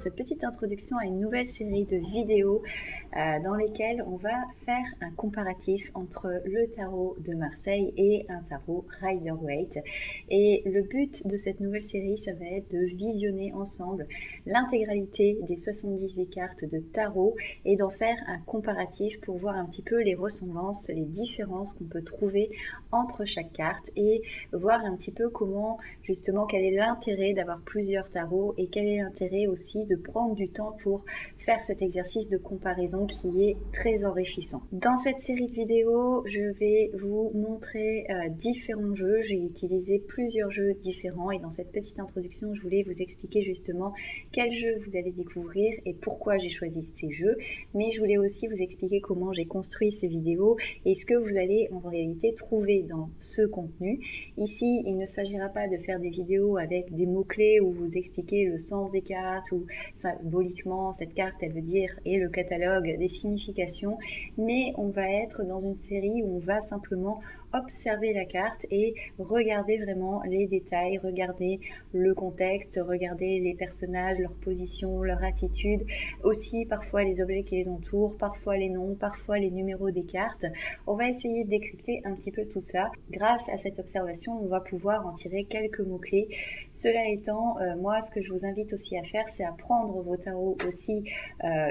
cette petite introduction à une nouvelle série de vidéos dans lesquelles on va faire un comparatif entre le tarot de Marseille et un tarot Rider-Waite. Et le but de cette nouvelle série, ça va être de visionner ensemble l'intégralité des 78 cartes de tarot et d'en faire un comparatif pour voir un petit peu les ressemblances, les différences qu'on peut trouver entre chaque carte et voir un petit peu comment, justement, quel est l'intérêt d'avoir plusieurs tarots et quel est l'intérêt aussi de prendre du temps pour faire cet exercice de comparaison qui est très enrichissant. Dans cette série de vidéos, je vais vous montrer différents jeux. J'ai utilisé plusieurs jeux différents et dans cette petite introduction, je voulais vous expliquer justement quels jeux vous allez découvrir et pourquoi j'ai choisi ces jeux. Mais je voulais aussi vous expliquer comment j'ai construit ces vidéos et ce que vous allez en réalité trouver dans ce contenu. Ici, il ne s'agira pas de faire des vidéos avec des mots-clés où vous expliquez le sens des cartes ou symboliquement cette carte elle veut dire et le catalogue des significations, mais on va être dans une série où on va simplement observer la carte et regarder vraiment les détails, regarder le contexte, regarder les personnages, leur position, leur attitude, aussi parfois les objets qui les entourent, parfois les noms, parfois les numéros des cartes. On va essayer de décrypter un petit peu tout ça. Grâce à cette observation, on va pouvoir en tirer quelques mots-clés. Cela étant, moi, ce que je vous invite aussi à faire, c'est à prendre vos tarots aussi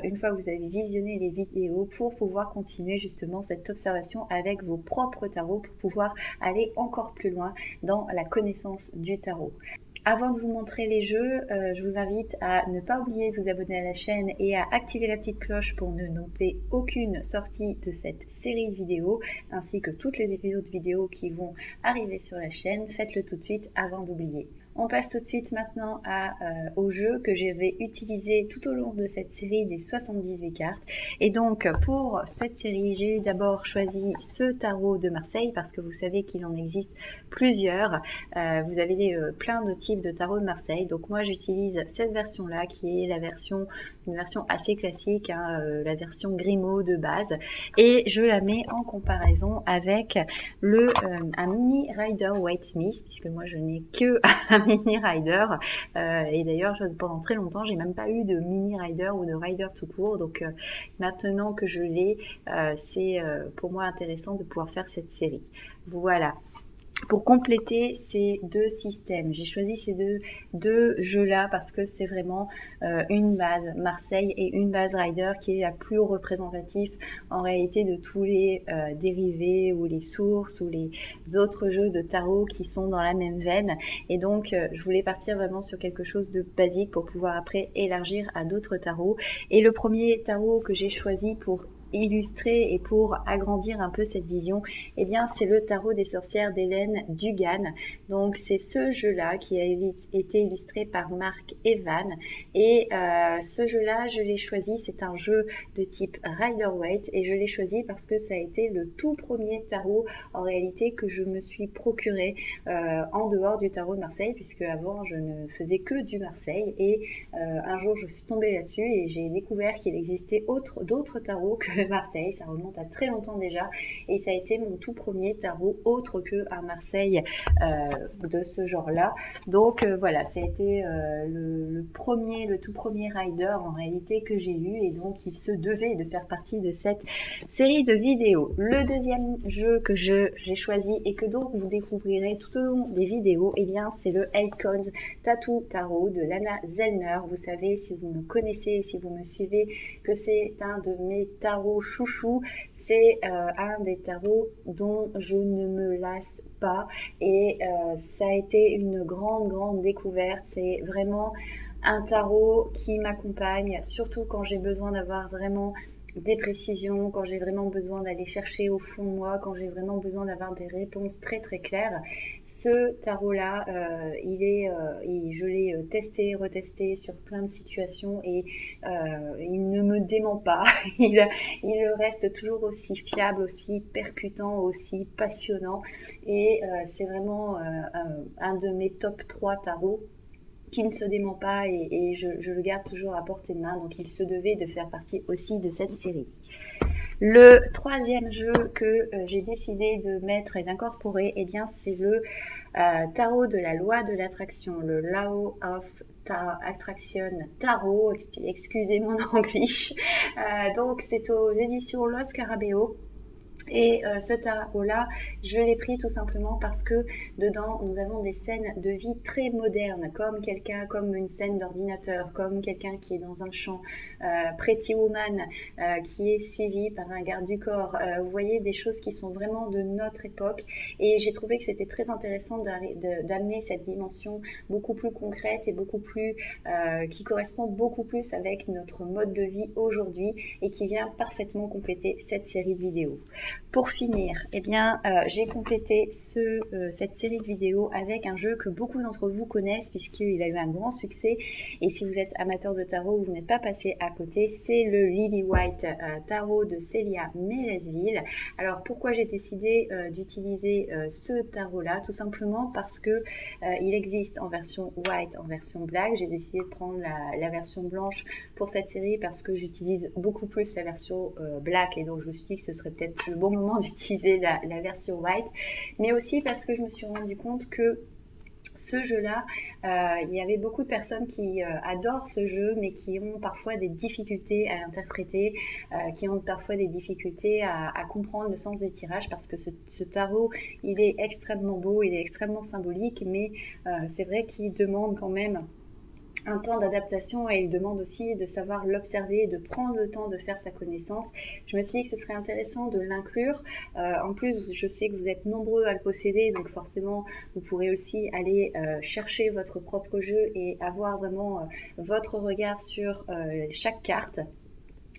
une fois que vous avez visionné les vidéos pour pouvoir continuer justement cette observation avec vos propres tarots pour pouvoir aller encore plus loin dans la connaissance du tarot. Avant de vous montrer les jeux, je vous invite à ne pas oublier de vous abonner à la chaîne et à activer la petite cloche pour ne louper aucune sortie de cette série de vidéos, ainsi que toutes les épisodes de vidéos qui vont arriver sur la chaîne. Faites-le tout de suite avant d'oublier. On passe tout de suite maintenant au jeu que je vais utiliser tout au long de cette série des 78 cartes. Et donc pour cette série, j'ai d'abord choisi ce tarot de Marseille parce que vous savez qu'il en existe plusieurs. Vous avez plein de types de tarot de Marseille. Donc moi j'utilise cette version-là qui est une version assez classique, la version Grimaud de base. Et je la mets en comparaison avec un mini Rider-Waite Smith puisque moi je n'ai que un mini rider et d'ailleurs pendant très longtemps j'ai même pas eu de mini rider ou de rider tout court, donc maintenant que je l'ai, c'est pour moi intéressant de pouvoir faire cette série. Voilà. Pour compléter ces deux systèmes, j'ai choisi ces deux jeux-là parce que c'est vraiment une base Marseille et une base Rider qui est la plus représentative en réalité de tous les dérivés ou les sources ou les autres jeux de tarot qui sont dans la même veine. Et donc, je voulais partir vraiment sur quelque chose de basique pour pouvoir après élargir à d'autres tarots. Et le premier tarot que j'ai choisi pour illustrer et pour agrandir un peu cette vision, eh bien c'est le tarot des sorcières d'Hélène Dugan. Donc c'est ce jeu-là qui a été illustré par Marc Evan et ce jeu-là je l'ai choisi, c'est un jeu de type Rider-Waite et je l'ai choisi parce que ça a été le tout premier tarot en réalité que je me suis procuré en dehors du tarot de Marseille, puisque avant je ne faisais que du Marseille et un jour je suis tombée là-dessus et j'ai découvert qu'il existait d'autres tarots que Marseille. Ça remonte à très longtemps déjà et ça a été mon tout premier tarot autre que à Marseille de ce genre-là. Donc voilà, ça a été le tout premier rider en réalité que j'ai eu et donc il se devait de faire partie de cette série de vidéos. Le deuxième jeu que j'ai choisi et que donc vous découvrirez tout au long des vidéos, eh bien c'est le 8 Coins Tattoo Tarot de Lana Zellner. Vous savez, si vous me connaissez, si vous me suivez, que c'est un de mes tarots chouchou, c'est un des tarots dont je ne me lasse pas et ça a été une grande découverte. C'est vraiment un tarot qui m'accompagne, surtout quand j'ai besoin d'avoir vraiment des précisions, quand j'ai vraiment besoin d'aller chercher au fond de moi, quand j'ai vraiment besoin d'avoir des réponses très claires. Ce tarot-là, je l'ai testé, retesté sur plein de situations et il ne me dément pas. il reste toujours aussi fiable, aussi percutant, aussi passionnant et c'est vraiment un de mes top 3 tarots qui ne se dément pas et je le garde toujours à portée de main, donc il se devait de faire partie aussi de cette série. Le troisième jeu que j'ai décidé de mettre et d'incorporer, eh bien, c'est le tarot de la loi de l'attraction, le Law of Attraction Tarot, excusez mon anglish. Donc, c'est aux éditions Los Carabeo. Et ce tarot-là, je l'ai pris tout simplement parce que dedans, nous avons des scènes de vie très modernes, comme une scène d'ordinateur, comme quelqu'un qui est dans un champ, Pretty Woman, qui est suivi par un garde du corps. Vous voyez, des choses qui sont vraiment de notre époque. Et j'ai trouvé que c'était très intéressant d'amener cette dimension beaucoup plus concrète et beaucoup plus, qui correspond beaucoup plus avec notre mode de vie aujourd'hui et qui vient parfaitement compléter cette série de vidéos. Pour finir, eh bien, j'ai complété cette série de vidéos avec un jeu que beaucoup d'entre vous connaissent puisqu'il a eu un grand succès. Et si vous êtes amateur de tarot ou vous n'êtes pas passé à côté, c'est le Lily White tarot de Célia Mélesville. Alors, pourquoi j'ai décidé d'utiliser ce tarot-là? Tout simplement parce que il existe en version white, en version black. J'ai décidé de prendre la version blanche pour cette série parce que j'utilise beaucoup plus la version black et donc je me suis dit que ce serait peut-être le bon moment d'utiliser la version white, mais aussi parce que je me suis rendu compte que ce jeu-là, il y avait beaucoup de personnes qui adorent ce jeu, mais qui ont parfois des difficultés à l'interpréter, qui ont parfois des difficultés à comprendre le sens du tirage, parce que ce tarot, il est extrêmement beau, il est extrêmement symbolique, mais c'est vrai qu'il demande quand même un temps d'adaptation et il demande aussi de savoir l'observer, de prendre le temps de faire sa connaissance. Je me suis dit que ce serait intéressant de l'inclure. En plus, je sais que vous êtes nombreux à le posséder, donc forcément, vous pourrez aussi aller chercher votre propre jeu et avoir vraiment votre regard sur chaque carte.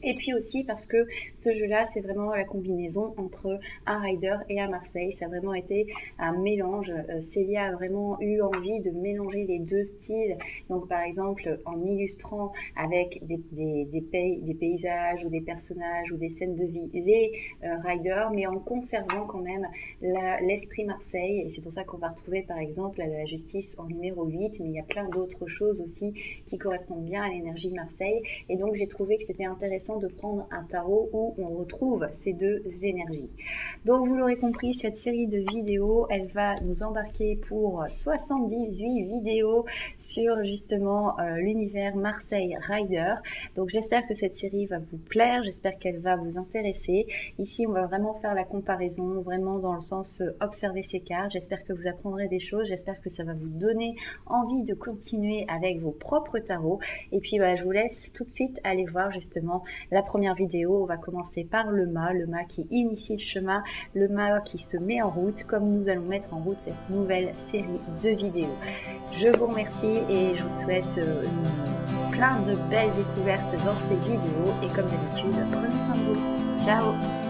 Et puis aussi parce que ce jeu-là, c'est vraiment la combinaison entre un rider et un Marseille. Ça a vraiment été un mélange. Célia a vraiment eu envie de mélanger les deux styles. Donc par exemple, en illustrant avec des paysages ou des personnages ou des scènes de vie les riders, mais en conservant quand même l'esprit Marseille. Et c'est pour ça qu'on va retrouver par exemple la justice en numéro 8, mais il y a plein d'autres choses aussi qui correspondent bien à l'énergie de Marseille. Et donc j'ai trouvé que c'était intéressant de prendre un tarot où on retrouve ces deux énergies. Donc vous l'aurez compris, cette série de vidéos, elle va nous embarquer pour 78 vidéos sur justement l'univers Marseille Rider. Donc j'espère que cette série va vous plaire, j'espère qu'elle va vous intéresser. Ici on va vraiment faire la comparaison, vraiment dans le sens observer ces cartes. J'espère que vous apprendrez des choses, j'espère que ça va vous donner envie de continuer avec vos propres tarots. Et puis je vous laisse tout de suite aller voir justement la première vidéo. On va commencer par le mât qui initie le chemin, le mât qui se met en route, comme nous allons mettre en route cette nouvelle série de vidéos. Je vous remercie et je vous souhaite plein de belles découvertes dans ces vidéos et comme d'habitude, prenez soin de vous. Ciao!